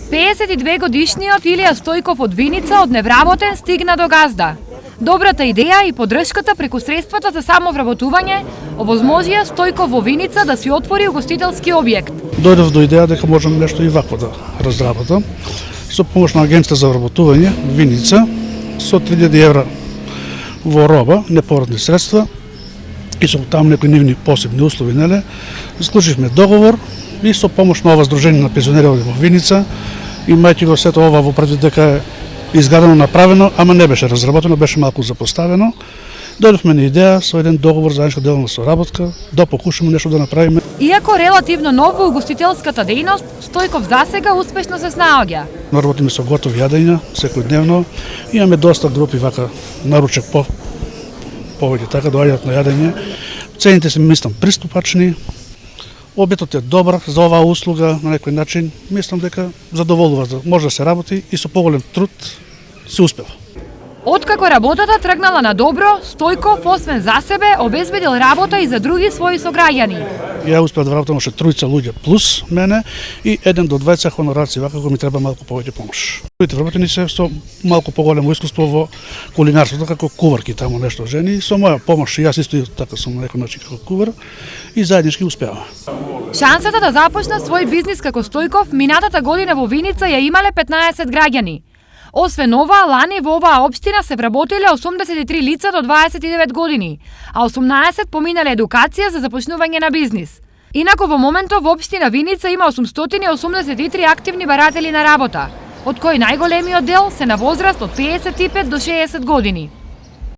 52-годишниот Илија Стојков од Виница од невработен стигна до газда. Добрата идеја и поддршката преку средствата за самовработување овозможија Стојков во Виница да си отвори угостителски објект. Дојдов до идеја дека можам нешто и вакво да разработам. Со помош на Агенција за вработување Виница со 3000 евра во роба, неповратни средства и со таму некои нивни посебни услови, неле, склучивме договор и со помош на ова Сдружение на пензионери во Виница, имајќи го сето ова во предвид дека е изградено, направено, ама не беше разработено, беше малку запоставено. Дојдовме на идеја со еден договор за заедничка деловна соработка да покушаме нешто да направиме. Иако релативно нов во угостителската дејност, Стојков засега успешно се снаоѓа. Работиме со готови јадења секојдневно. Имаме доста групи вака наручек повеќе така доаѓаат на јадење. Цените се мислам приступачни. Обетот е добар за оваа услуга на некој начин. Мислам дека задоволува, може да се работи и со поголем труд се успева. Откако работата тргнала на добро, Стојков освен за себе обезбедил работа и за други своји сограѓани. Ја успеав да работам уште тројца луѓе плюс мене и 1 до 2 хонораци, вака го ми треба малку повеќе помош. Другите вработени се со малку поголемо искуство во кулинарството како куварки таму нешто жени, со моја помош и јас исто така сум на некој начин како кувар и заеднички успеаваме. Шансата да започна свој бизнис како Стојков минатата година во Виница ја имале 15 граѓани. Освен ова, лани во оваа општина се вработиле 83 лица до 29 години, а 18 поминале едукација за започнување на бизнис. Инаку во моментов во општина Виница има 883 активни баратели на работа, од кои најголемиот дел се на возраст од 55 до 60 години.